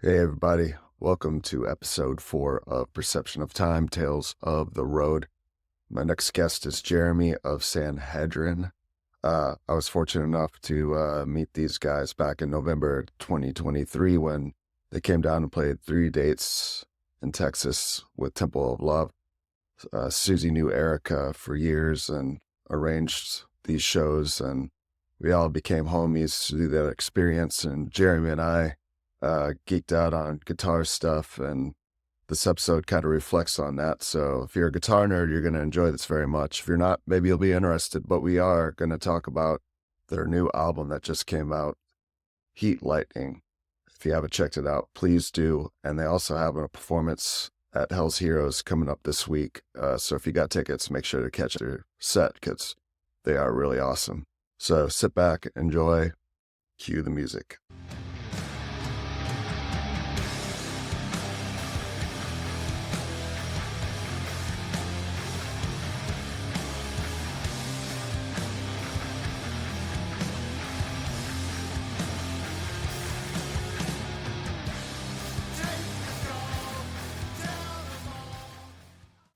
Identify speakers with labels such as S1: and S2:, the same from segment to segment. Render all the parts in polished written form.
S1: Hey, everybody. Welcome to episode 4 of Perception of Time Tales of the Road. My next guest is Jeremy of Sanhedrin. I was fortunate enough to meet these guys back in November 2023 when they came down and played 3 dates in Texas with Temple of Love. Susie knew Erica for years and arranged these shows, and we all became homies through that experience. And Jeremy and I geeked out on guitar stuff, and this episode kind of reflects on that. So if you're a guitar nerd, you're going to enjoy this very much. If you're not, maybe you'll be interested, but we are going to talk about their new album that just came out, Heat Lightning. If you haven't checked it out, please do. And they also have a performance at Hell's Heroes coming up this week. So if you got tickets, make sure to catch their set because they are really awesome. So sit back, enjoy, cue the music.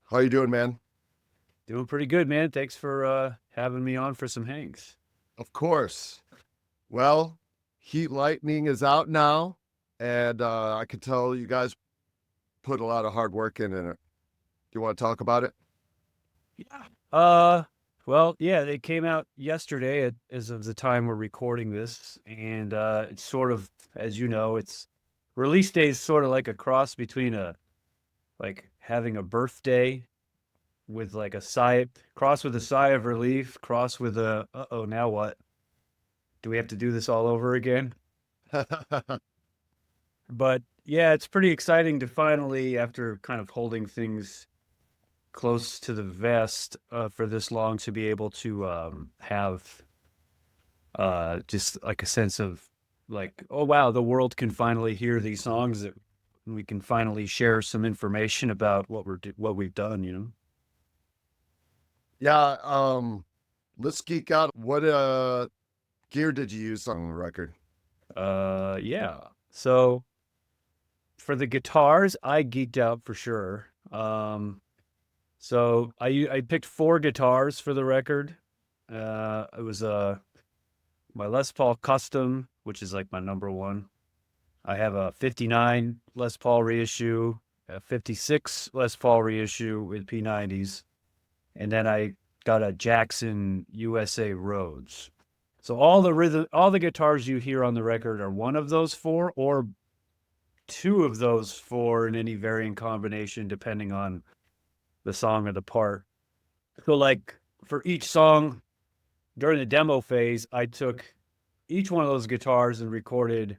S1: How you doing, man?
S2: Doing pretty good, man. Thanks for having me on for some hangs.
S1: Of course. Well, Heat Lightning is out now, and I can tell you guys put a lot of hard work in it. Do you want to talk about it?
S2: Yeah. Well, yeah, they came out yesterday as of the time we're recording this, and it's sort of, as you know, its release day is sort of like a cross between like having a birthday with like a sigh, cross with a sigh of relief, cross with a, uh-oh, now what? Do we have to do this all over again? But yeah, it's pretty exciting to finally, after kind of holding things close to the vest for this long, to be able to have just like a sense of like, oh wow, the world can finally hear these songs, that we can finally share some information about what we've done, you know.
S1: Yeah, let's geek out. What gear did you use on the record?
S2: Yeah. So for the guitars, I geeked out for sure. So I picked 4 guitars for the record. It was my Les Paul Custom, which is like my number one. I have a 59 Les Paul reissue, a 56 Les Paul reissue with P90s, and then I got a Jackson USA Rhodes. So all the guitars you hear on the record are one of those 4 or 2 of those 4 in any varying combination depending on the song or the part. So like for each song during the demo phase, I took each one of those guitars and recorded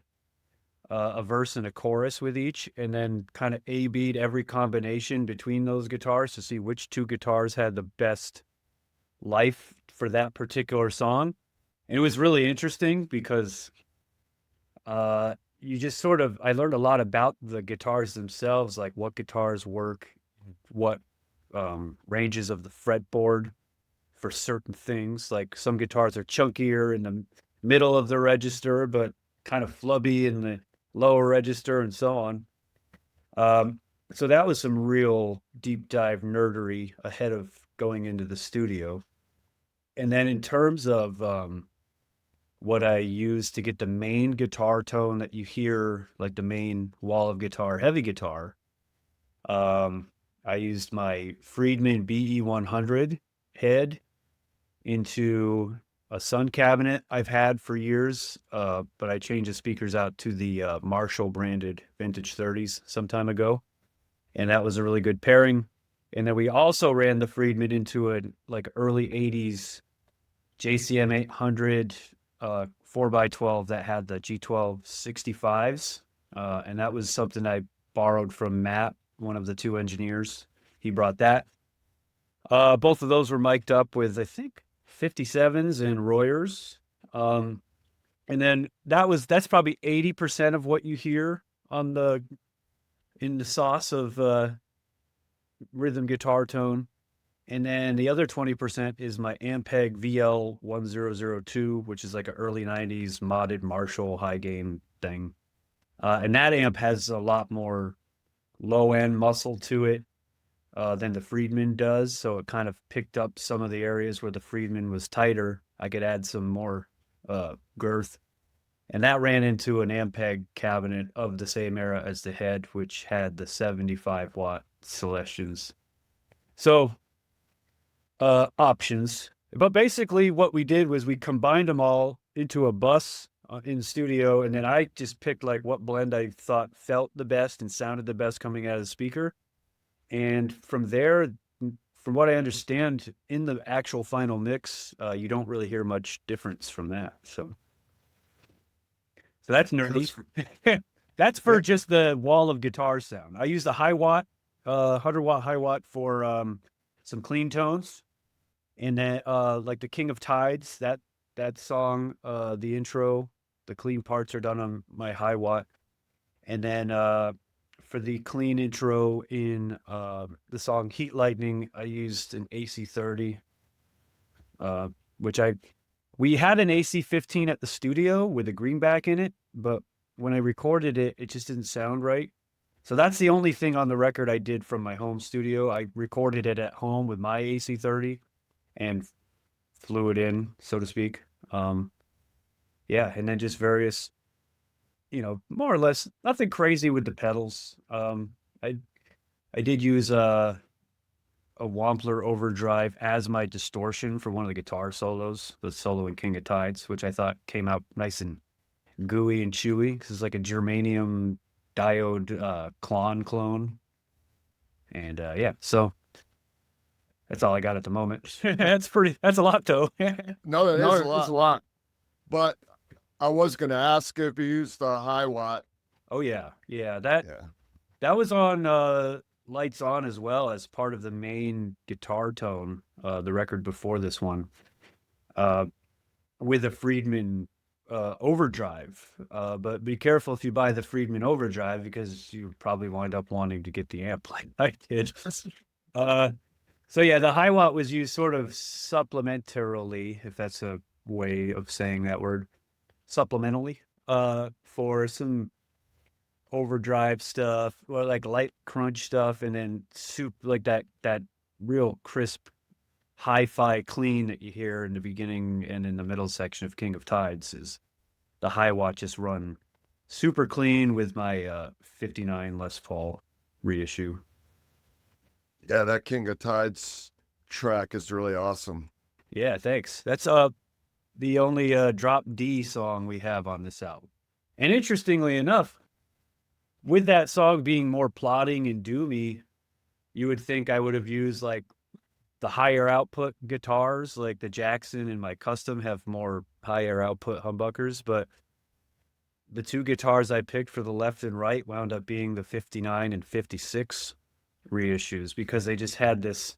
S2: a verse and a chorus with each, and then kind of A-B'd every combination between those guitars to see which 2 guitars had the best life for that particular song. And it was really interesting because you just sort of, I learned a lot about the guitars themselves, like what guitars work, what ranges of the fretboard for certain things. Like some guitars are chunkier in the middle of the register, but kind of flubby in the lower register, and so on. So that was some real deep dive nerdery ahead of going into the studio. And then in terms of what I used to get the main guitar tone that you hear, like the main wall of guitar, heavy guitar, I used my Friedman BE100 head into a Sun cabinet I've had for years, but I changed the speakers out to the Marshall branded vintage 30s some time ago, and that was a really good pairing. And then we also ran the Friedman into a like early 80s JCM 800 4x12 that had the G12 65s, and that was something I borrowed from Matt, one of the 2 engineers. He brought that. Both of those were mic'd up with, I think, 57s and Royers. And then that's probably 80% of what you hear on in the sauce of rhythm guitar tone. And then the other 20% is my Ampeg VL1002, which is like an early 90s modded Marshall high gain thing. And that amp has a lot more low end muscle to it than the Friedman does. So it kind of picked up some of the areas where the Friedman was tighter. I could add some more girth. And that ran into an Ampeg cabinet of the same era as the head, which had the 75-watt Celestians. So options. But basically, what we did was we combined them all into a bus in the studio, and then I just picked like what blend I thought felt the best and sounded the best coming out of the speaker. And from there, from what I understand, in the actual final mix, you don't really hear much difference from that. So that's nerdy. That's for just the wall of guitar sound. I use the high watt, 100-watt high watt for some clean tones. And then like the King of Tides, that song, the intro, the clean parts are done on my high watt. And then for the clean intro in the song Heat Lightning, I used an AC30, which we had an AC15 at the studio with a greenback in it, but when I recorded it, it just didn't sound right. So that's the only thing on the record I did from my home studio. I recorded it at home with my AC30 and flew it in, so to speak. Yeah, and then just various, more or less nothing crazy with the pedals. I did use a Wampler overdrive as my distortion for one of the guitar solos, the solo in King of Tides, which I thought came out nice and gooey and chewy because it's like a germanium diode clone. And yeah, so that's all I got at the moment. That's a lot though.
S1: No, that is a
S2: It's
S1: lot.
S2: a lot.
S1: But I was going to ask if you used the high watt.
S2: Oh yeah.
S1: Yeah.
S2: That was on Lights On as well as part of the main guitar tone, the record before this one, with a Friedman overdrive. But be careful if you buy the Friedman overdrive because you probably wind up wanting to get the amp like I did. So yeah, the high watt was used sort of supplementarily, if that's a way of saying that word, supplementally, for some overdrive stuff or like light crunch stuff, and then like that real crisp hi-fi clean that you hear in the beginning and in the middle section of King of Tides is the high watt just run super clean with my 59 Les Paul reissue.
S1: Yeah, that King of Tides track is really awesome.
S2: Yeah, thanks. That's the only drop D song we have on this album. And interestingly enough, with that song being more plotting and doomy, you would think I would have used like the higher output guitars, like the Jackson and my custom have more higher output humbuckers, but the two guitars I picked for the left and right wound up being the 59 and 56 reissues because they just had this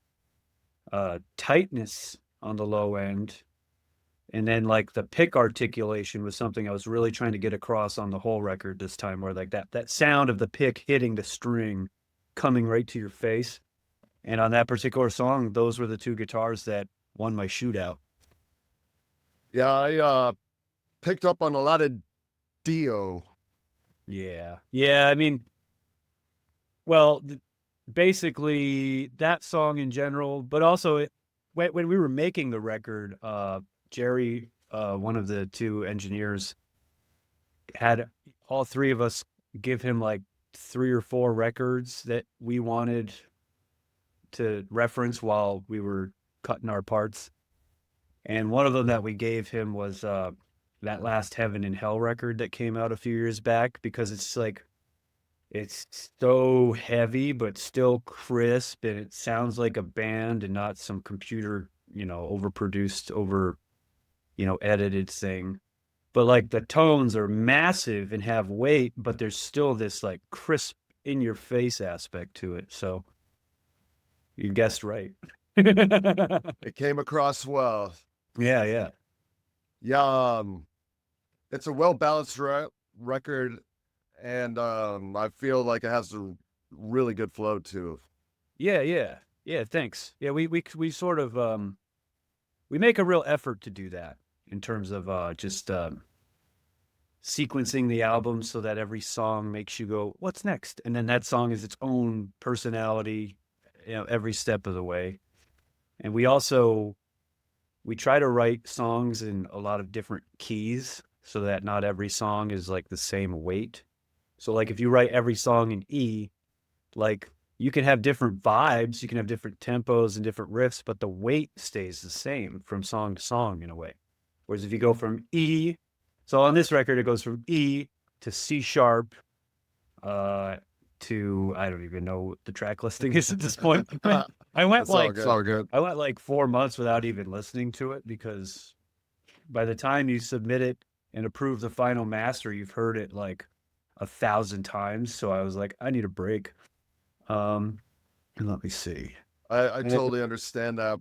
S2: tightness on the low end. And then like the pick articulation was something I was really trying to get across on the whole record this time, where like that sound of the pick hitting the string coming right to your face. And on that particular song, those were the two guitars that won my shootout.
S1: Yeah, I picked up on a lot of Dio.
S2: Yeah. Yeah, I mean, well, basically that song in general, but also when we were making the record, Jerry, one of the two engineers, had all three of us give him like 3 or 4 records that we wanted to reference while we were cutting our parts. And one of them that we gave him was that last Heaven and Hell record that came out a few years back, because it's so heavy but still crisp, and it sounds like a band and not some computer, overproduced, edited thing. But like the tones are massive and have weight, but there's still this like crisp in your face aspect to it. So you guessed right.
S1: It came across well.
S2: Yeah.
S1: Yeah, it's a well balanced record, and I feel like it has a really good flow too.
S2: Yeah. Thanks. Yeah, we sort of we make a real effort to do that in terms of just sequencing the album so that every song makes you go, what's next? And then that song is its own personality, every step of the way. And we try to write songs in a lot of different keys so that not every song is like the same weight. So like if you write every song in E, like you can have different vibes, you can have different tempos and different riffs, but the weight stays the same from song to song in a way. Whereas if you go from E, so on this record, it goes from E to C sharp, to, I don't even know what the track listing is at this point. I went
S1: It's all good.
S2: I went like 4 months without even listening to it because by the time you submit it and approve the final master, you've heard it like 1,000 times. So I was like, I need a break. And let me see.
S1: I totally understand that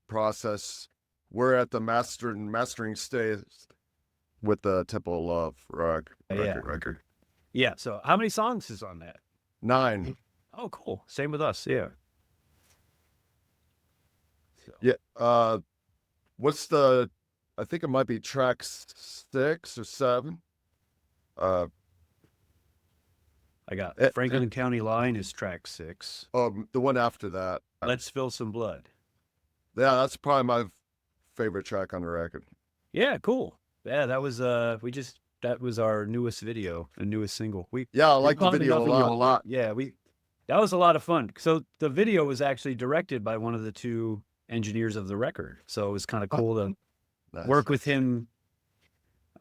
S1: process. We're at the mastering stage with the Temple of Love record.
S2: Yeah. So how many songs is on that?
S1: 9.
S2: Oh, cool. Same with us. Yeah. So.
S1: Yeah. What's the? I think it might be track 6 or 7.
S2: I got Franklin County Line is track 6.
S1: The one after that.
S2: Let's Spill Some Blood.
S1: Yeah, that's probably my favorite track on the record.
S2: Yeah, cool. Yeah, that was that was our newest video, the newest single.
S1: I like the video a lot.
S2: Yeah, that was a lot of fun. So the video was actually directed by one of the 2 engineers of the record. So it was kind of cool to work with him.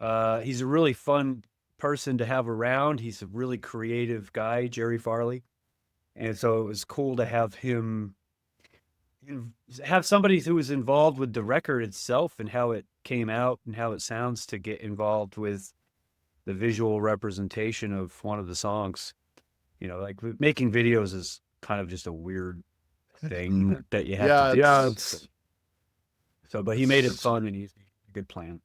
S2: He's a really fun person to have around. He's a really creative guy, Jerry Farley. And so it was cool to have him have somebody who was involved with the record itself and how it came out and how it sounds to get involved with the visual representation of one of the songs. Like making videos is kind of just a weird thing that you have to do. So, but he made it fun and he's a good plan.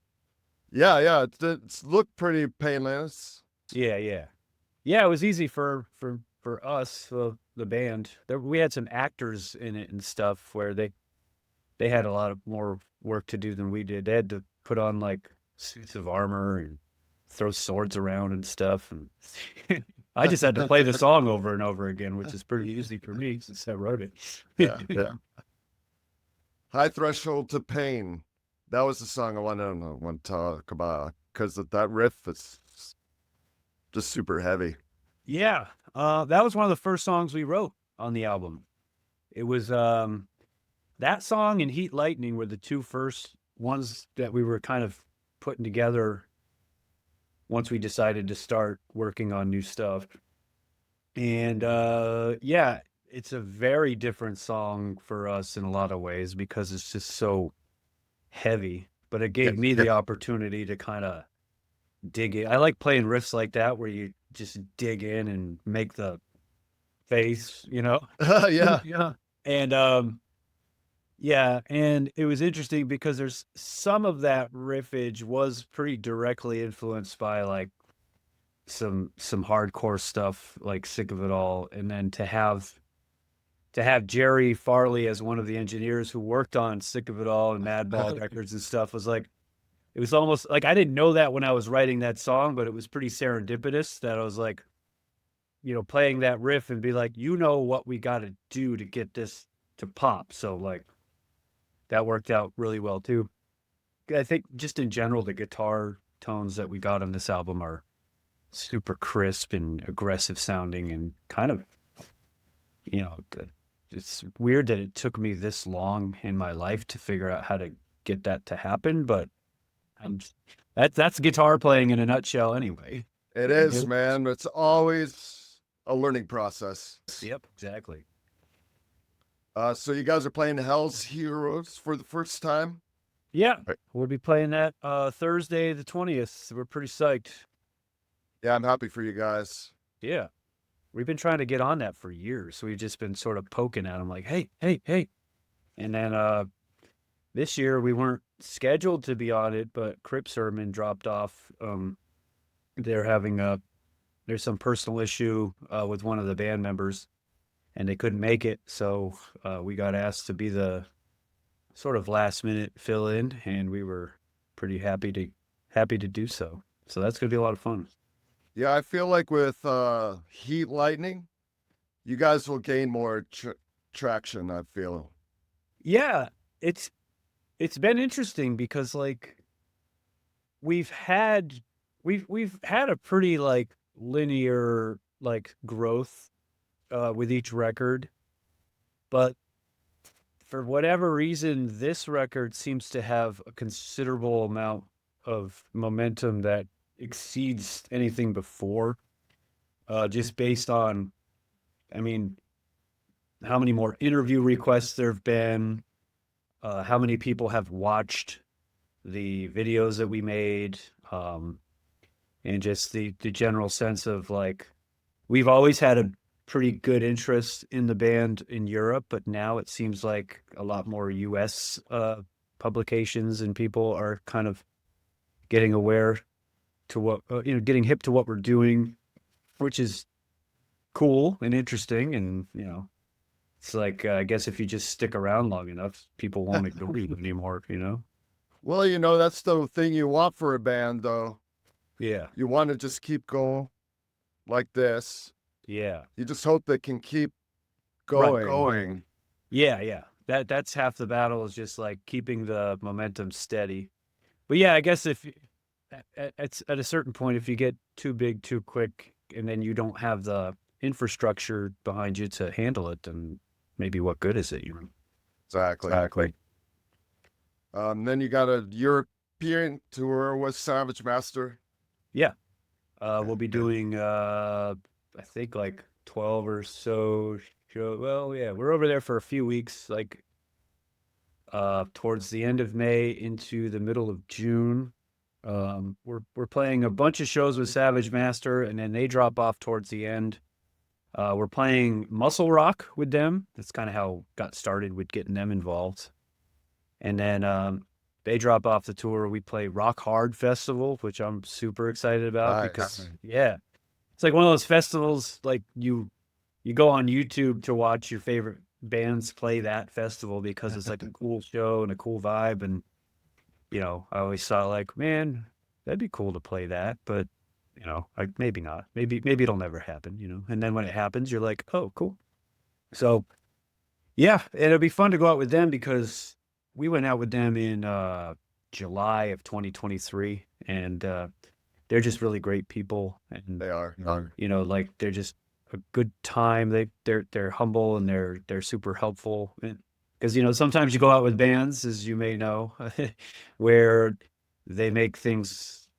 S1: Yeah. It's looked pretty painless.
S2: Yeah. It was easy for us, the band. We had some actors in it and stuff where they had a lot of more work to do than we did. They had to put on like suits of armor and throw swords around and stuff. And I just had to play the song over and over again, which is pretty easy for me since I wrote it.
S1: Yeah. High Threshold to Pain. That was the song I want to talk about because that riff is just super heavy.
S2: Yeah. That was one of the first songs we wrote on the album. It was that song and Heat Lightning were the 2 first ones that we were kind of putting together once we decided to start working on new stuff. And it's a very different song for us in a lot of ways because it's just so heavy, but it gave me the opportunity to kind of dig in. I like playing riffs like that where you just dig in and make the face,
S1: Yeah.
S2: And it was interesting because there's some of that riffage was pretty directly influenced by like some hardcore stuff like Sick of It All, and then to have Jerry Farley as one of the engineers who worked on Sick of It All and Madball records and stuff was like, it was almost like I didn't know that when I was writing that song, but it was pretty serendipitous that I was like, playing that riff and be like, what we got to do to get this to pop. So like that worked out really well too. I think just in general, the guitar tones that we got on this album are super crisp and aggressive sounding and kind of, it's weird that it took me this long in my life to figure out how to get that to happen, but that's guitar playing in a nutshell anyway.
S1: It is, man. It's always a learning process.
S2: Yep, exactly.
S1: So you guys are playing Hell's Heroes for the first time?
S2: Yeah, we'll be playing that Thursday the 20th. We're pretty psyched.
S1: Yeah, I'm happy for you guys.
S2: Yeah. We've been trying to get on that for years. So we've just been sort of poking at them like, hey. And then this year we weren't scheduled to be on it, but Crip Sermon dropped off. They're having there's some personal issue with one of the band members and they couldn't make it. So we got asked to be the sort of last minute fill in, and we were pretty happy to do so. So that's gonna be a lot of fun.
S1: Yeah, I feel like with Heat Lightning, you guys will gain more traction, I feel.
S2: Yeah, it's it's been interesting because like we've had we've had a pretty like linear like growth with each record, but for whatever reason, this record seems to have a considerable amount of momentum that exceeds anything before. Just based on, I mean, how many more interview requests there have been, how many people have watched the videos that we made, and just the general sense of like we've always had a pretty good interest in the band in Europe, but now it seems like a lot more US publications and people are kind of getting aware to what getting hip to what we're doing, which is cool and interesting. And it's like I guess if you just stick around long enough, people won't ignore you anymore.
S1: Well, that's the thing you want for a band, though.
S2: Yeah,
S1: You want to just keep going like this.
S2: yeah,
S1: You just hope they can keep
S2: right,
S1: going.
S2: yeah, yeah. That's half the battle is just like keeping the momentum steady. But yeah, I guess if at a certain point, if you get too big too quick, and then you don't have the infrastructure behind you to handle it, then maybe what good is it?
S1: Exactly.
S2: Exactly.
S1: Then you got a European tour with Savage Master.
S2: Yeah, we'll be doing I think like 12 or so show. Well, yeah, we're over there for a few weeks, like towards the end of May into the middle of June. We're playing a bunch of shows with Savage Master, and then they drop off towards the end. We're playing Muscle Rock with them. That's kind of how got started with getting them involved. And then they drop off the tour. We play Rock Hard Festival, which I'm super excited about because yeah, it's like one of those festivals like you go on YouTube to watch your favorite bands play that festival because it's like a cool show and a cool vibe. And I always thought like, man, that'd be cool to play that, but like maybe not. Maybe it'll never happen. And then when it happens, you're like, oh, cool. So yeah, it'll be fun to go out with them because we went out with them in July of 2023, and they're just really great people, and
S1: They are.
S2: like they're just a good time. They're humble and they're super helpful. Because sometimes you go out with bands, as you may know, where they make things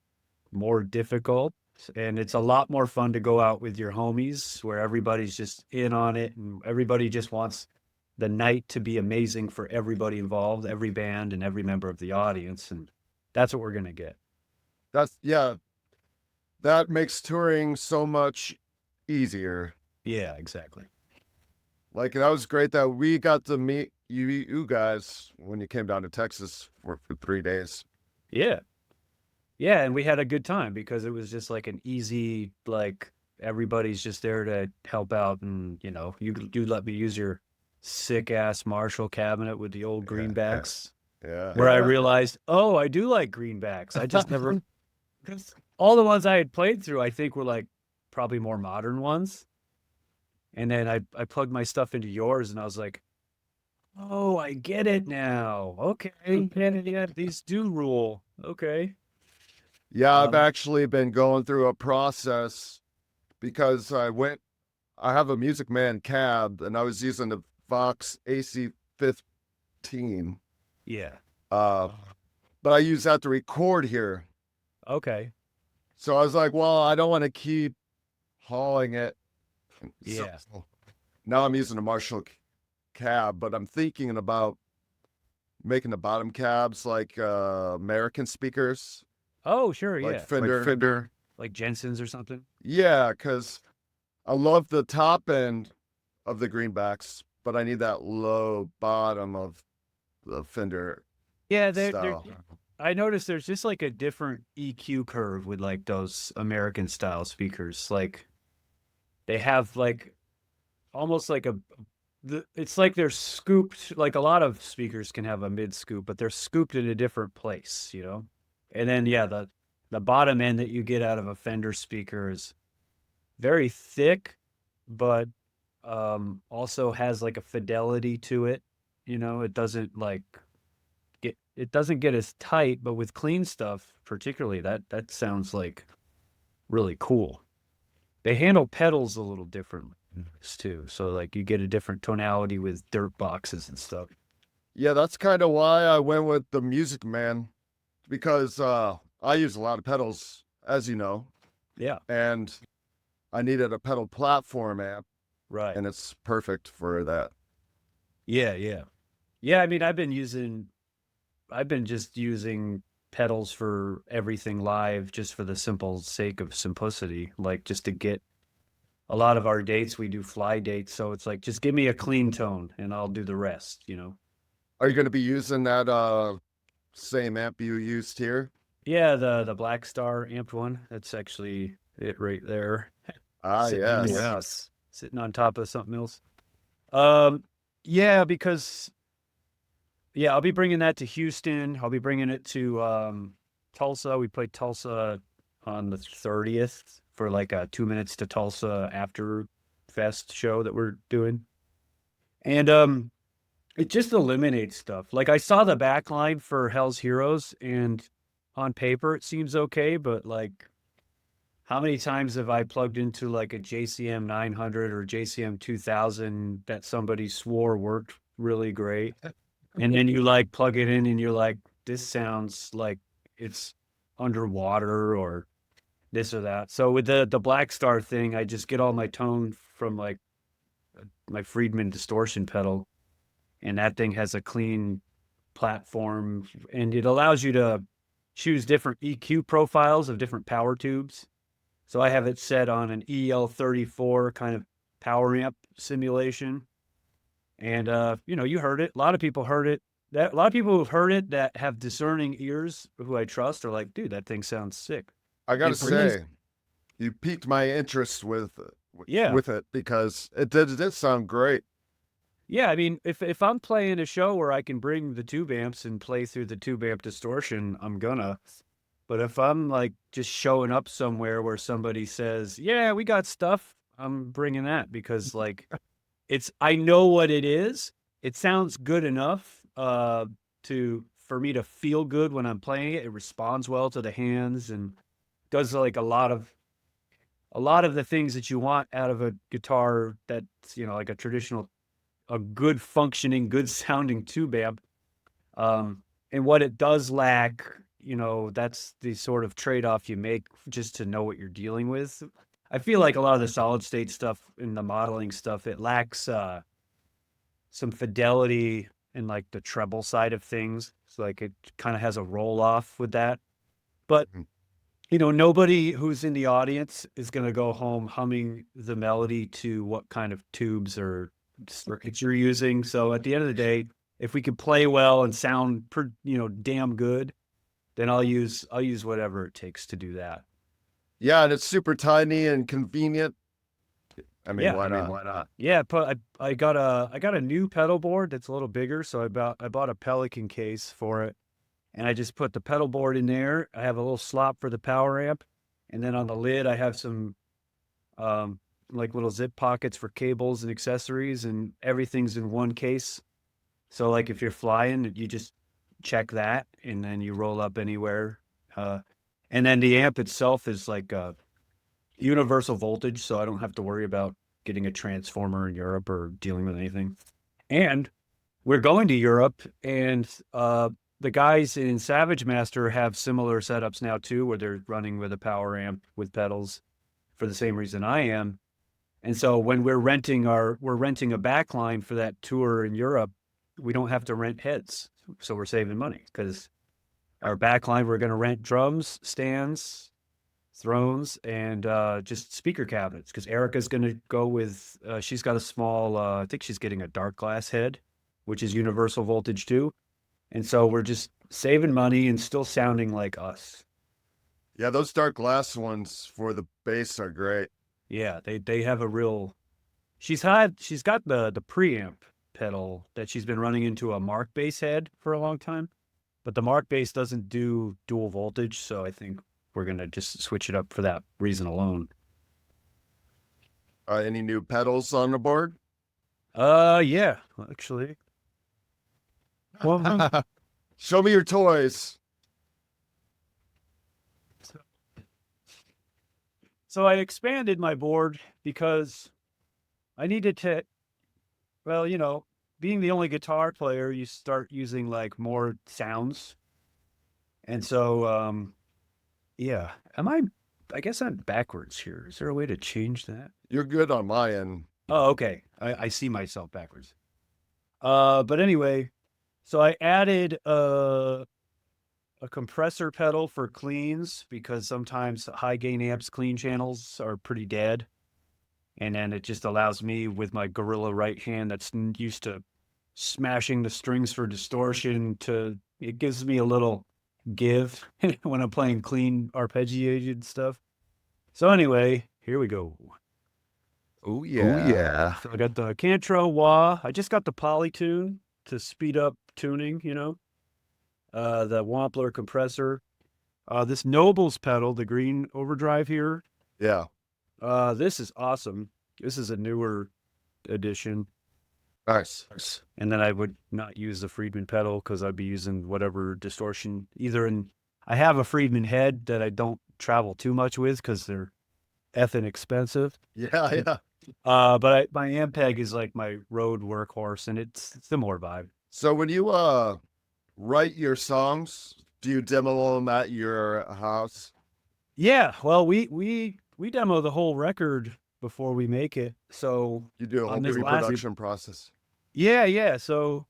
S2: more difficult, and it's a lot more fun to go out with your homies where everybody's just in on it and everybody just wants the night to be amazing for everybody involved, every band and every member of the audience, and that's what we're gonna get.
S1: Yeah, that makes touring so much easier.
S2: Yeah, exactly.
S1: Like that was great that we got to meet you guys when you came down to Texas for 3 days.
S2: Yeah. Yeah, and we had a good time because it was just like an easy, like everybody's just there to help out, and you let me use your sick ass Marshall cabinet with the old greenbacks.
S1: Yeah.
S2: Where I realized, oh, I do like greenbacks. I just never because all the ones I had played through, I think were like probably more modern ones. And then I plugged my stuff into yours, and I was like, oh, I get it now. Okay, yeah, these do rule. Okay.
S1: Yeah, I've actually been going through a process because I have a Music Man cab and I was using the Vox AC15.
S2: Yeah.
S1: But I use that to record here.
S2: Okay.
S1: So I was like, well, I don't want to keep hauling it.
S2: Yeah.
S1: So now I'm using a Marshall cab, but I'm thinking about making the bottom cabs like American speakers.
S2: Oh, sure.
S1: Like
S2: Yeah.
S1: Fender.
S2: Like Jensen's or something.
S1: Yeah, because I love the top end of the greenbacks, but I need that low bottom of the Fender
S2: Yeah.
S1: style.
S2: I noticed there's just like a different EQ curve with like those American style speakers. Like they have like almost like it's like they're scooped. Like a lot of speakers can have a mid scoop, but they're scooped in a different place, And then, yeah, the bottom end that you get out of a Fender speaker is very thick, but also has like a fidelity to it. It doesn't it doesn't get as tight, but with clean stuff, particularly that sounds like really cool. They handle pedals a little differently too. So like you get a different tonality with dirt boxes and stuff.
S1: Yeah, that's kind of why I went with the Music Man, because I use a lot of pedals, as you know,
S2: Yeah.
S1: and I needed a pedal platform amp,
S2: Right.
S1: and it's perfect for that.
S2: Yeah, yeah. Yeah, I mean, I've been just using pedals for everything live just for the simple sake of simplicity, like just to get a lot of our dates, we do fly dates, so it's like just give me a clean tone and I'll do the rest.
S1: Are you going to be using that same amp you used here?
S2: Yeah, the Black Star amped one, that's actually it right there.
S1: Ah,
S2: Sitting in the
S1: yes.
S2: house, sitting on top of something else. Um, yeah, because yeah, I'll be bringing that to Houston. I'll be bringing it to Tulsa. We played Tulsa on the 30th for like a 2 minutes to Tulsa after fest show that we're doing. And it just eliminates stuff. Like I saw the back line for Hell's Heroes and on paper it seems okay, but like how many times have I plugged into like a JCM 900 or JCM 2000 that somebody swore worked really great? And then you like plug it in and you're like, this sounds like it's underwater or this or that. So with the Black Star thing, I just get all my tone from like my Friedman distortion pedal, and that thing has a clean platform, and it allows you to choose different EQ profiles of different power tubes. So I have it set on an EL34 kind of power amp simulation. And you heard it. A lot of people heard it. A lot of people who've heard it that have discerning ears who I trust are like, dude, that thing sounds sick.
S1: I got to
S2: And for me,
S1: say, you piqued my interest
S2: yeah.
S1: with it because it did sound great.
S2: Yeah, I mean, if I'm playing a show where I can bring the tube amps and play through the tube amp distortion, I'm gonna. But if I'm like just showing up somewhere where somebody says, "Yeah, we got stuff," I'm bringing that because like I know what it is. It sounds good enough to for me to feel good when I'm playing it. It responds well to the hands and does like a lot of the things that you want out of a guitar that's, like a good functioning, good sounding tube amp. And what it does lack, that's the sort of trade-off you make just to know what you're dealing with. I feel like a lot of the solid state stuff in the modeling stuff, it lacks some fidelity in like the treble side of things. So like it kind of has a roll off with that. But
S1: Mhm.
S2: nobody who's in the audience is going to go home humming the melody to what kind of tubes or circuits you're using. So at the end of the day, if we can play well and sound damn good, then I'll use whatever it takes to do that.
S1: Yeah, and it's super tiny and convenient. I mean,
S2: Yeah,
S1: why not?
S2: yeah. But I got a new pedal board that's a little bigger, so I bought a Pelican case for it, and I just put the pedal board in there. I have a little slot for the power amp, and then on the lid I have some um, like little zip pockets for cables and accessories, and everything's in one case. So like if you're flying, you just check that, and then you roll up anywhere. Uh, and then the amp itself is like universal voltage, so I don't have to worry about getting a transformer in Europe or dealing with anything. And we're going to Europe, and the guys in Savage Master have similar setups now too, where they're running with a power amp with pedals for the same reason I am. And so when we're renting a backline for that tour in Europe, we don't have to rent heads. So we're saving money because our backline, we're going to rent drums, stands, thrones, and just speaker cabinets. Because Erica's going to go with, she's got a small, I think she's getting a dark glass head, which is universal voltage too. And so we're just saving money and still sounding like us.
S1: Yeah, those dark glass ones for the bass are great.
S2: Yeah, they have a real. She's got the preamp pedal that she's been running into a Mark bass head for a long time, but the Mark bass doesn't do dual voltage, so I think we're gonna just switch it up for that reason alone.
S1: Any new pedals on the board?
S2: Yeah, actually. Well,
S1: Show me your toys.
S2: so I expanded my board because I needed to, well, being the only guitar player, you start using like more sounds. And so, yeah, I guess I'm backwards here. Is there a way to change that?
S1: You're good on my end.
S2: Oh, okay. I see myself backwards. But anyway, so I added a compressor pedal for cleans because sometimes high gain amps clean channels are pretty dead. And then it just allows me with my gorilla right hand that's used to smashing the strings for distortion it gives me a little give when I'm playing clean arpeggiated stuff. So anyway, here we go.
S1: Oh,
S2: Oh
S1: yeah.
S2: yeah. So I got the Cantro wah. I just got the Polytune to speed up tuning, the Wampler compressor. This Nobles pedal, the green overdrive here.
S1: Yeah.
S2: This is awesome. This is a newer edition.
S1: Nice.
S2: And then I would not use the Friedman pedal because I'd be using whatever distortion I have a Friedman head that I don't travel too much with because they're effing expensive.
S1: Yeah, yeah.
S2: But my Ampeg is like my road workhorse, and it's similar vibe.
S1: So when you write your songs, do you demo them at your house?
S2: Yeah, well, we demo the whole record before we make it. So
S1: You do a whole
S2: on this
S1: pre-production process.
S2: yeah. So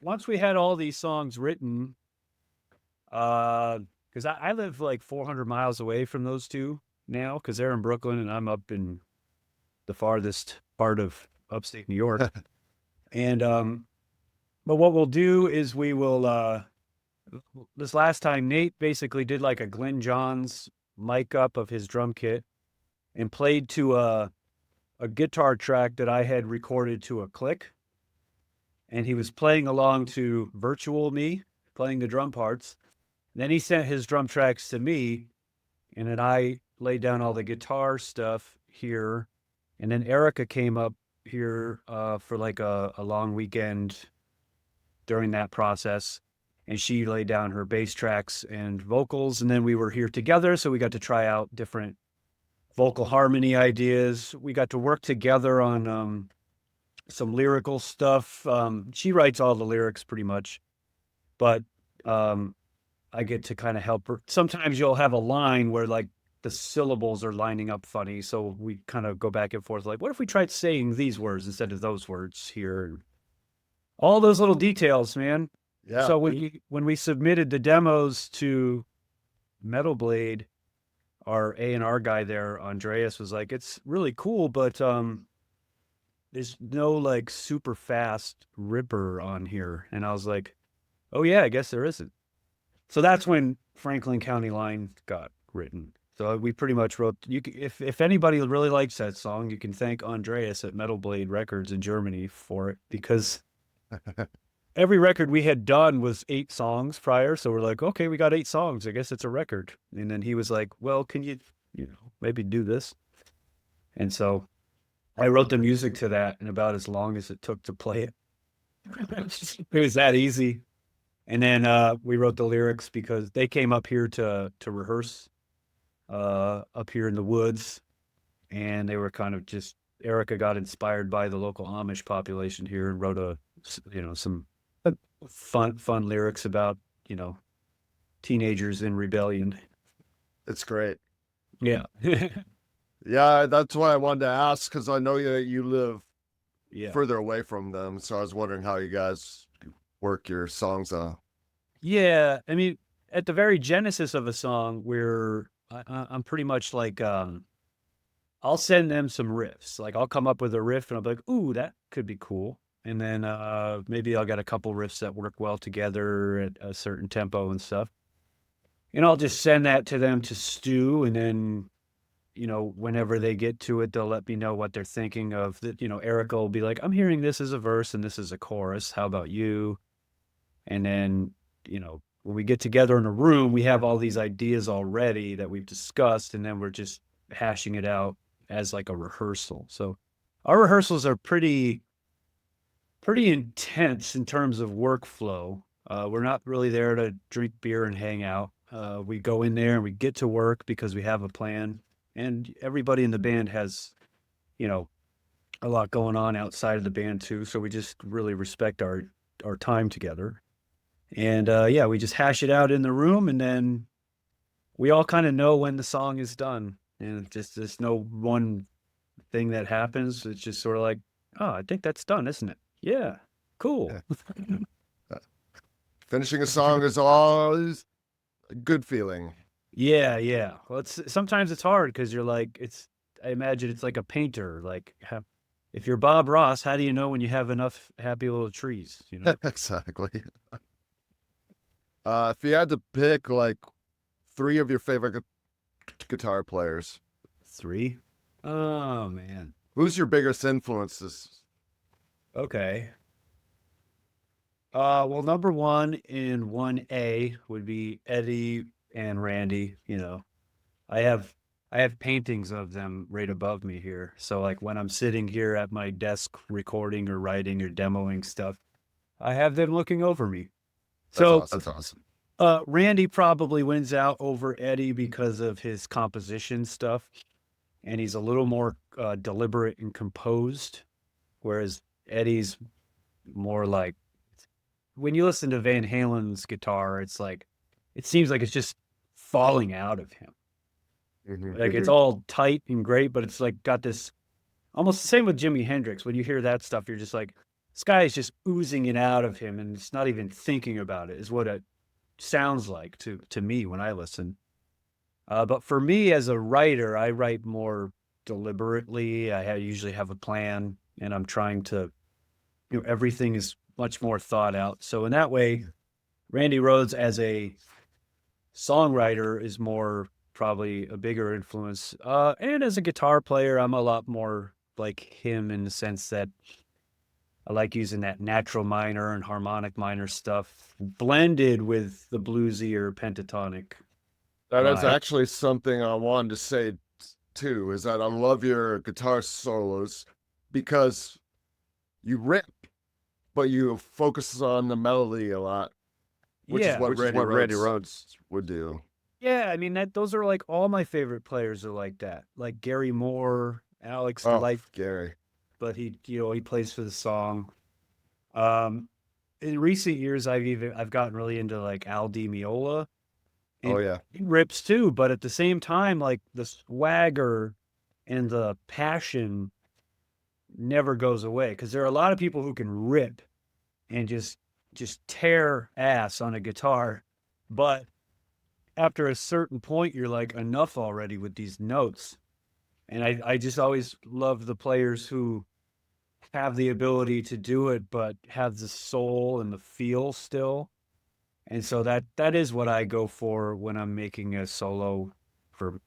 S2: once we had all these songs written, because I live like 400 miles away from those two now, because they're in Brooklyn and I'm up in the farthest part of upstate New York. And but what we'll do is we will this last time Nate basically did like a Glenn Johns mic up of his drum kit and played to a guitar track that I had recorded to a click. And he was playing along to Virtual Me, playing the drum parts. Then he sent his drum tracks to me, and then I laid down all the guitar stuff here. And then Erica came up here for like a long weekend during that process. And she laid down her bass tracks and vocals. And then we were here together. So we got to try out different vocal harmony ideas. We got to work together on some lyrical stuff. She writes all the lyrics pretty much. But I get to kind of help her. Sometimes you'll have a line where like the syllables are lining up funny. So we kind of go back and forth like, what if we tried saying these words instead of those words here? All those little details, man.
S1: Yeah.
S2: So when we submitted the demos to Metal Blade, our A&R guy there, Andreas, was like, it's really cool, but there's no like super fast ripper on here. And I was like, oh yeah, I guess there isn't. So that's when Franklin County Line got written. So we pretty much wrote, if anybody really likes that song, you can thank Andreas at Metal Blade Records in Germany for it, because every record we had done was 8 songs prior. So we're like, okay, we got 8 songs. I guess it's a record. And then he was like, well, can you maybe do this? And so I wrote the music to that in about as long as it took to play it. It was that easy. And then we wrote the lyrics because they came up here to rehearse up here in the woods. And they were kind of just, Erica got inspired by the local Amish population here and wrote some fun lyrics about, teenagers in rebellion.
S1: It's great.
S2: Yeah.
S1: Yeah, that's why I wanted to ask, because I know you live
S2: Yeah.
S1: further away from them. So I was wondering how you guys work your songs out.
S2: Yeah. I mean, at the very genesis of a song, I'm pretty much like, I'll send them some riffs. Like I'll come up with a riff and I'll be like, ooh, that could be cool. And then maybe I'll get a couple riffs that work well together at a certain tempo and stuff. And I'll just send that to them to stew. And then, whenever they get to it, they'll let me know what they're thinking of. That, Erica will be like, I'm hearing this as a verse and this is a chorus. How about you? And then, when we get together in a room, we have all these ideas already that we've discussed, and then we're just hashing it out as like a rehearsal. So our rehearsals are pretty intense in terms of workflow. We're not really there to drink beer and hang out. We go in there and we get to work because we have a plan, and everybody in the band has, you know, a lot going on outside of the band too. So we just really respect our time together. And yeah, we just hash it out in the room, and then we all kind of know when the song is done. And just there's no one thing that happens. It's just sort of like, oh, I think that's done, isn't it? Yeah, cool.
S1: Yeah. Finishing a song is always a good feeling.
S2: Yeah, yeah. Well, sometimes it's hard because you're like, I imagine it's like a painter. Like, if you're Bob Ross, how do you know when you have enough happy little trees? You know?
S1: Exactly. If you had to pick like 3 of your favorite guitar players,
S2: 3? Oh man.
S1: who's your biggest influences?
S2: Okay. Well, number 1 in 1A would be Eddie and Randy. You know, I have paintings of them right above me here. So like when I'm sitting here at my desk recording or writing or demoing stuff, I have them looking over me. So
S1: That's awesome.
S2: Randy probably wins out over Eddie because of his composition stuff, and he's a little more deliberate and composed, whereas Eddie's more like, when you listen to Van Halen's guitar, it's like, it seems like it's just falling out of him. Like it's all tight and great, but it's like got this, almost the same with Jimi Hendrix. When you hear that stuff, you're just like, this guy is just oozing it out of him, and it's not even thinking about it, is what it sounds like to me when I listen. But for me as a writer, I write more deliberately. I usually have a plan, and I'm trying to, everything is much more thought out. So in that way, Randy Rhoads as a songwriter is more probably a bigger influence. And as a guitar player, I'm a lot more like him in the sense that I like using that natural minor and harmonic minor stuff blended with the bluesy or pentatonic.
S1: That is
S2: Right.
S1: actually something I wanted to say too, is that I love your guitar solos because you rip, but you focus on the melody a lot, which is
S2: Yeah.
S1: what Randy Rhoads would do.
S2: Yeah, I mean those are like all my favorite players are like that. Like Gary Moore, Alex
S1: Oh,
S2: Life,
S1: Gary.
S2: but he plays for the song. In recent years I've gotten really into like Al Di Meola.
S1: Oh
S2: And
S1: yeah.
S2: he rips too, but at the same time, like the swagger and the passion never goes away, because there are a lot of people who can rip and just tear ass on a guitar, but after a certain point, you're like, enough already with these notes. And I just always love the players who have the ability to do it, but have the soul and the feel still. And so that is what I go for when I'm making a solo for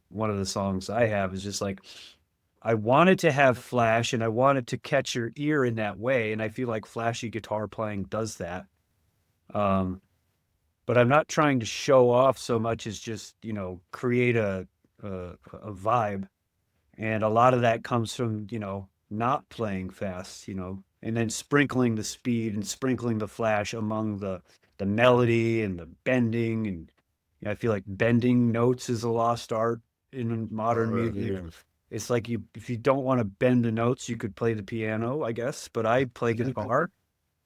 S2: one of the songs I have, is just like, I wanted to have flash and I wanted to catch your ear in that way. And I feel like flashy guitar playing does that. But I'm not trying to show off so much as just, create a vibe. And a lot of that comes from, not playing fast, and then sprinkling the speed and sprinkling the flash among the melody and the bending. And I feel like bending notes is a lost art in modern music.
S1: Yeah.
S2: It's like, if you don't want to bend the notes, you could play the piano, I guess. But I play guitar,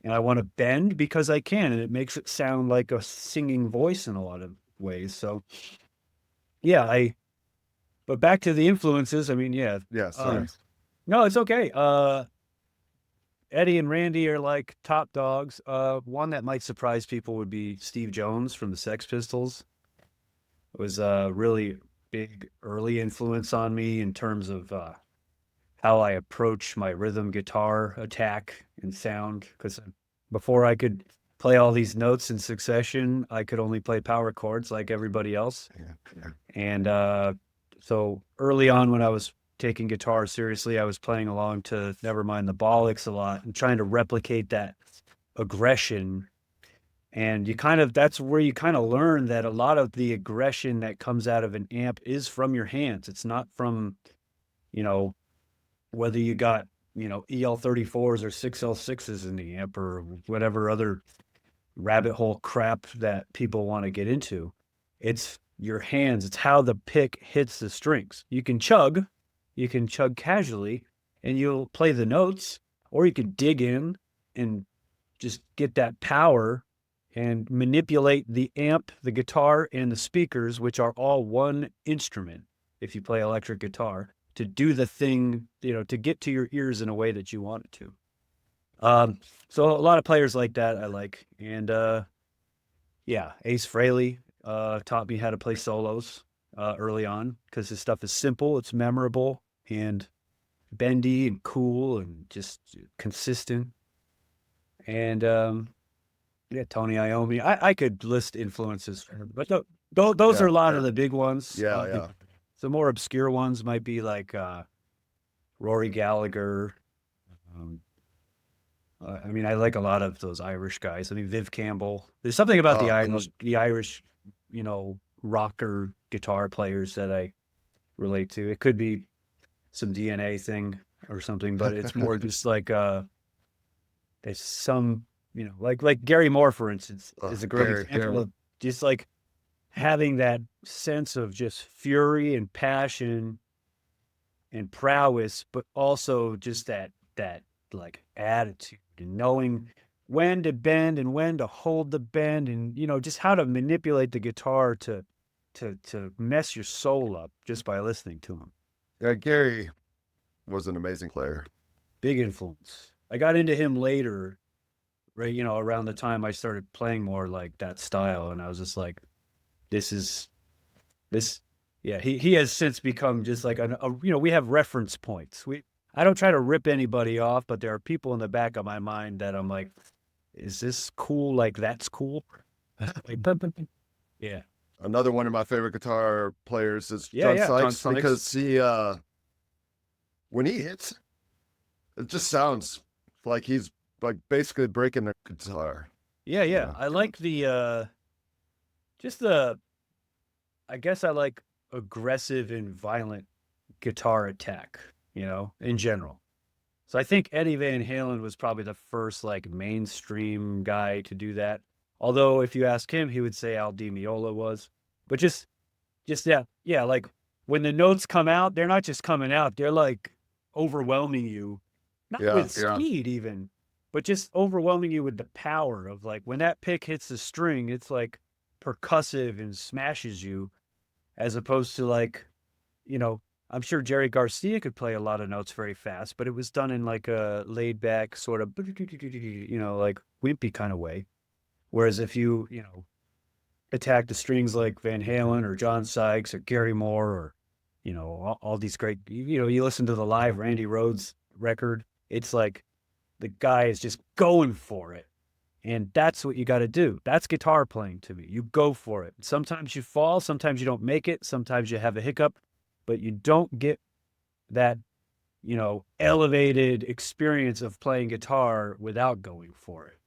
S2: and I want to bend because I can, and it makes it sound like a singing voice in a lot of ways. So yeah, but back to the influences. I mean, yeah.
S1: Yeah, sorry.
S2: No, it's okay. Eddie and Randy are like top dogs. One that might surprise people would be Steve Jones from the Sex Pistols. It was a really big early influence on me in terms of how I approach my rhythm guitar attack and sound. Because before I could play all these notes in succession, I could only play power chords like everybody else.
S1: Yeah.
S2: And so early on, when I was taking guitar seriously, I was playing along to Nevermind the Bollocks a lot and trying to replicate that aggression And that's where you kind of learn that a lot of the aggression that comes out of an amp is from your hands. It's not from, you know, whether you got, EL34s or 6L6s in the amp or whatever other rabbit hole crap that people want to get into. It's your hands. It's how the pick hits the strings. You can chug casually and you'll play the notes, or you could dig in and just get that power and manipulate the amp, the guitar, and the speakers, which are all one instrument if you play electric guitar, to do the thing, to get to your ears in a way that you want it to. So a lot of players like that I like. And yeah, Ace Frehley taught me how to play solos early on because his stuff is simple, it's memorable, and bendy and cool and just consistent. And yeah, Tony Iommi. I could list influences, but those
S1: Yeah,
S2: are a lot of the big ones.
S1: yeah, yeah.
S2: The more obscure ones might be like Rory Gallagher. Um, I mean, I like a lot of those Irish guys. I mean, Viv Campbell. There's something about
S1: Oh,
S2: the Irish, rocker guitar players that I relate to. It could be some DNA thing or something, but it's more just like there's some, like Gary Moore, for instance, is a great
S1: Gary,
S2: example of just like having that sense of just fury and passion and prowess, but also just that like attitude and knowing when to bend and when to hold the bend, and just how to manipulate the guitar to mess your soul up just by listening to him.
S1: yeah, Gary was an amazing player.
S2: Big influence. I got into him later, right? Around the time I started playing more like that style, and I was just like, this is this. Yeah, he has since become just like we have reference points. I don't try to rip anybody off, but there are people in the back of my mind that I'm like, is this cool? Like that's cool. Like, yeah,
S1: Another one of my favorite guitar players is
S2: yeah,
S1: John
S2: yeah. John
S1: Sykes
S2: Sykes.
S1: because when he hits, it just sounds like he's like basically breaking the guitar.
S2: Yeah, yeah.
S1: Yeah.
S2: I like the just the. I guess I like aggressive and violent guitar attack. In general. So I think Eddie Van Halen was probably the first like mainstream guy to do that. Although if you ask him, he would say Al Di Meola was. But just yeah, yeah, like when the notes come out, they're not just coming out, they're like overwhelming you, not
S1: Yeah,
S2: with speed even, but just overwhelming you with the power of like when that pick hits the string, it's like percussive and smashes you, as opposed to like, you know, I'm sure Jerry Garcia could play a lot of notes very fast, but it was done in like a laid back sort of, like wimpy kind of way. Whereas if you attack the strings like Van Halen or John Sykes or Gary Moore or, all these great, you listen to the live Randy Rhoads record, it's like the guy is just going for it. And that's what you got to do. That's guitar playing to me. You go for it. Sometimes you fall, sometimes you don't make it, sometimes you have a hiccup, but you don't get that, elevated experience of playing guitar without going for it.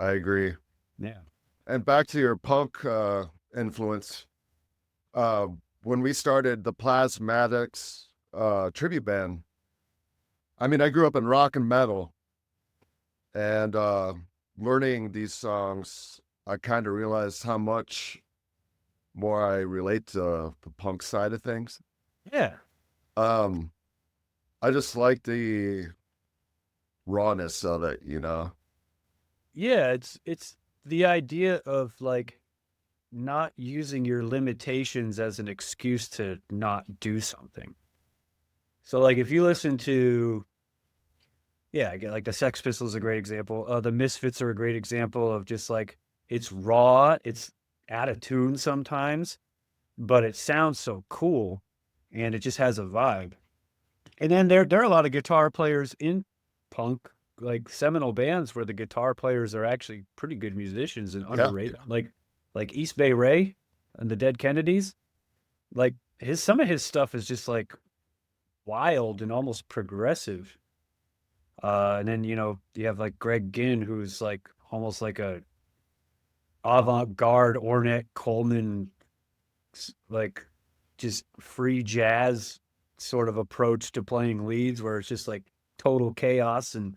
S1: I agree.
S2: Yeah.
S1: And back to your punk influence, uh, when we started the Plasmatics tribute band, I mean, I grew up in rock and metal, and learning these songs, I kind of realized how much more I relate to the punk side of things.
S2: Yeah.
S1: Um, I just like the rawness of it,
S2: Yeah, it's the idea of like not using your limitations as an excuse to not do something. So like if you listen to, yeah, I get like the Sex Pistols is a great example. The Misfits are a great example of just like it's raw, it's out of tune sometimes, but it sounds so cool and it just has a vibe. And then there are a lot of guitar players in punk, like seminal bands where the guitar players are actually pretty good musicians and
S1: Yeah.
S2: underrated. Like East Bay Ray and the Dead Kennedys. Like some of his stuff is just like wild and almost progressive. And then you have like Greg Ginn, who's like almost like a avant-garde Ornette Coleman, like just free jazz sort of approach to playing leads where it's just like total chaos and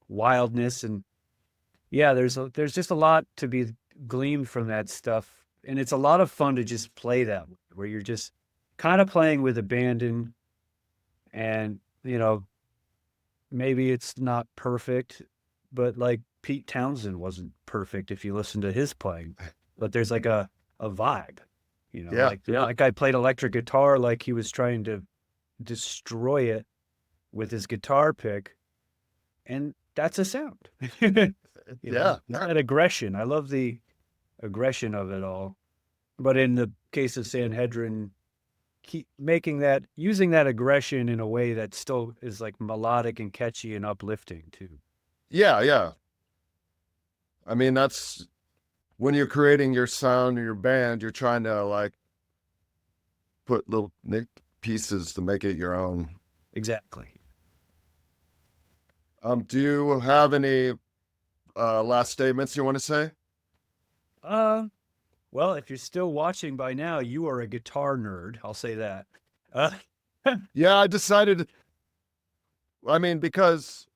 S2: wildness. And yeah, there's just a lot to be gleaned from that stuff. And it's a lot of fun to just play that way, where you're just kind of playing with abandon and, maybe it's not perfect, but like Pete Townsend wasn't perfect if you listen to his playing, but there's like a vibe,
S1: Yeah.
S2: like that guy played electric guitar like he was trying to destroy it with his guitar pick, and that's a sound.
S1: Yeah.
S2: That aggression. I love the aggression of it all. But in the case of Sanhedrin, keep using that aggression in a way that still is like melodic and catchy and uplifting too.
S1: Yeah. Yeah. I mean, that's when you're creating your sound or your band, you're trying to like put little nick pieces to make it your own.
S2: Exactly.
S1: Do you have any last statements you want to say?
S2: Well, if you're still watching by now, you are a guitar nerd. I'll say that. Uh,
S1: Yeah, I decided. I mean, because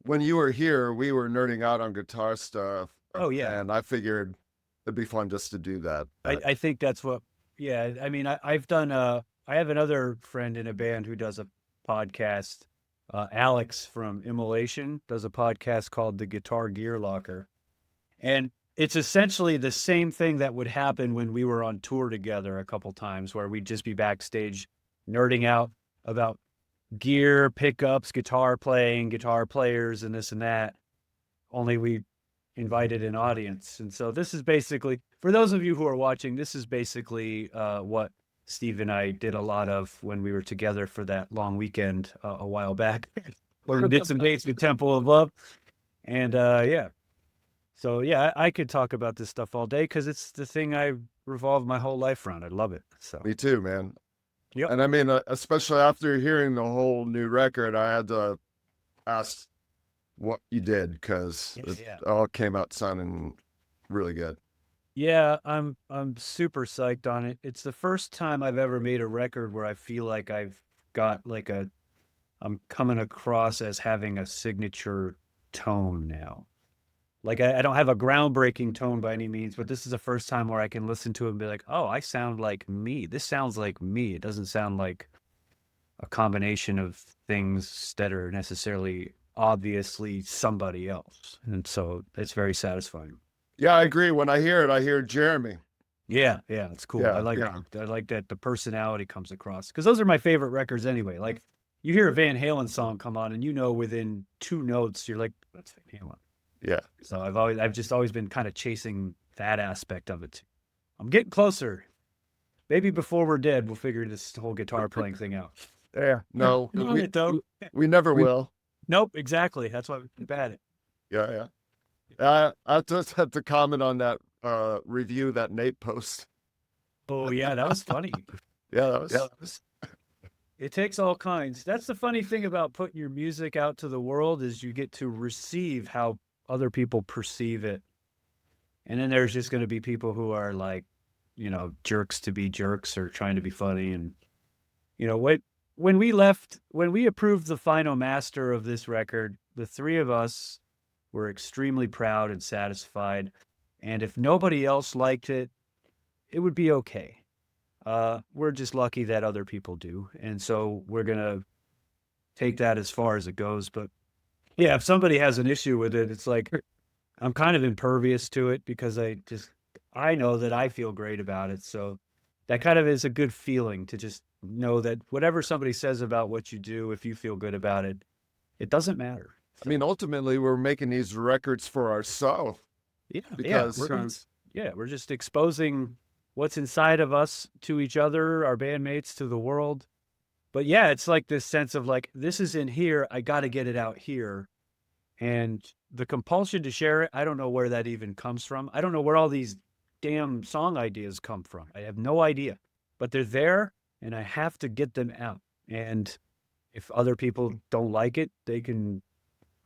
S1: when you were here, we were nerding out on guitar stuff.
S2: oh yeah,
S1: And I figured it'd be fun just to do that.
S2: I think that's what. Yeah, I mean, I've done. I have another friend in a band who does a podcast. Alex from Immolation does a podcast called The Guitar Gear Locker, and it's essentially the same thing that would happen when we were on tour together a couple times, where we'd just be backstage nerding out about gear, pickups, guitar playing, guitar players, and this and that. Only we invited an audience. And so this is basically, for those of you who are watching, this is basically what Steve and I did a lot of when we were together for that long weekend a while back, where we did some dates with Temple of Love. And yeah. So yeah, I could talk about this stuff all day because it's the thing I revolved my whole life around. I love it. So
S1: Me too, man.
S2: Yep.
S1: And I mean, especially after hearing the whole new record, I had to ask what you did because it all came out sounding really good.
S2: Yeah, I'm super psyched on it. It's the first time I've ever made a record where I feel like I've got like I'm coming across as having a signature tone now. Like I don't have a groundbreaking tone by any means, but this is the first time where I can listen to it and be like, oh, I sound like me. This sounds like me. It doesn't sound like a combination of things that are necessarily obviously somebody else. And so it's very satisfying.
S1: Yeah, I agree. When I hear it, I hear Jeremy.
S2: Yeah, it's cool. I like that the personality comes across because those are my favorite records anyway. Like you hear a Van Halen song come on and within 2 notes you're like, that's Van Halen.
S1: Yeah.
S2: So I've just always been kind of chasing that aspect of it. I'm getting closer. Maybe before we're dead, we'll figure this whole guitar playing thing out.
S1: Yeah. No, we never will.
S2: Nope, exactly. That's why we're bad at it.
S1: Yeah. I just had to comment on that review that Nate posted.
S2: Oh yeah, that was funny.
S1: Yeah, that was.
S2: It takes all kinds. That's the funny thing about putting your music out to the world is you get to receive how other people perceive it. And then there's just going to be people who are like, jerks to be jerks or trying to be funny. And, when we approved the final master of this record, the 3 of us were extremely proud and satisfied. And if nobody else liked it, it would be okay. We're just lucky that other people do. And so we're going to take that as far as it goes. But yeah, if somebody has an issue with it, it's like, I'm kind of impervious to it because I know that I feel great about it. So that kind of is a good feeling to just know that whatever somebody says about what you do, if you feel good about it, it doesn't matter.
S1: I mean, ultimately, we're making these records for ourselves.
S2: Yeah.
S1: Because
S2: we're just exposing what's inside of us to each other, our bandmates, to the world. But yeah, it's like this sense of like, this is in here. I got to get it out here. And the compulsion to share it, I don't know where that even comes from. I don't know where all these damn song ideas come from. I have no idea. But they're there, and I have to get them out. And if other people don't like it, they can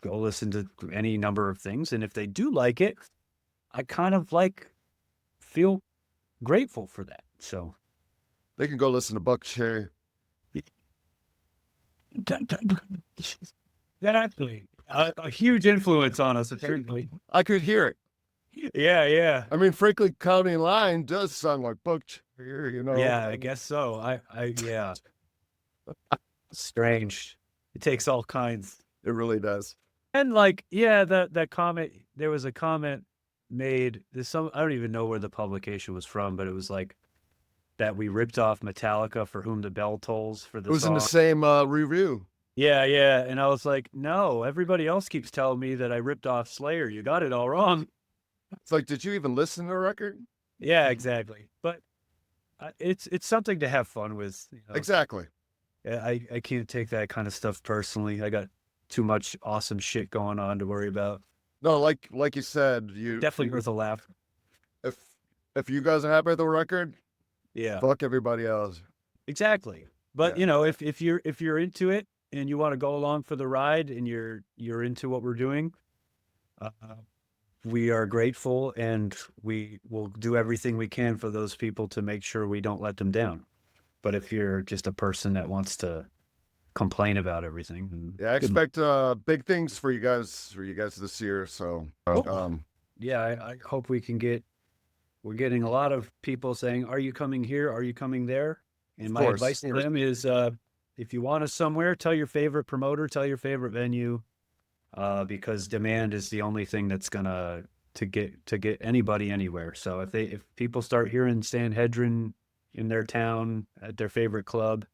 S2: go listen to any number of things. And if they do like it, I kind of feel grateful for that. So
S1: They can go listen to Buck Cherry.
S2: exactly, a huge influence on us, certainly.
S1: I could hear it.
S2: Yeah, yeah,
S1: I mean, Franklin County Line does sound like Buck Cherry, you know.
S2: yeah. I guess so. Yeah. Strange. It takes all kinds.
S1: It really does.
S2: And like, yeah, that comment. There was a comment made. There's some. I don't even know where the publication was from, but it was like that we ripped off Metallica for "Whom the Bell Tolls" for
S1: It
S2: the
S1: was in the
S2: song.
S1: same review.
S2: Yeah, yeah. And I was like, no, everybody else keeps telling me that I ripped off Slayer. You got it all wrong.
S1: It's like, did you even listen to the record?
S2: Yeah, exactly. But it's something to have fun with.
S1: Exactly.
S2: Yeah, I can't take that kind of stuff personally. I got too much awesome shit going on to worry about.
S1: No, like you said, you
S2: Definitely worth a laugh.
S1: if you guys are happy with the record,
S2: Yeah,
S1: fuck everybody else.
S2: exactly. But
S1: Yeah.
S2: if you're into it and you want to go along for the ride and you're into what we're doing, uh, we are grateful and we will do everything we can for those people to make sure we don't let them down. But if you're just a person that wants to complain about everything,
S1: Yeah, I expect big things for you guys this year. So
S2: yeah, I hope we can get. We're getting a lot of people saying, "Are you coming here? Are you coming there?" And my advice to them is, if you want us somewhere, tell your favorite promoter, tell your favorite venue, because demand is the only thing that's gonna to get anybody anywhere. So if people start hearing Sanhedrin in their town at their favorite club,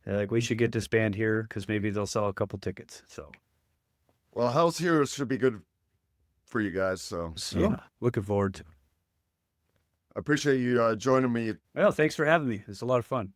S2: they're like, we should get this band here because maybe they'll sell a couple tickets. So,
S1: well, Hell's Heroes should be good for you guys. So
S2: yeah, looking forward to it.
S1: I appreciate you joining me.
S2: Well, thanks for having me. It's a lot of fun.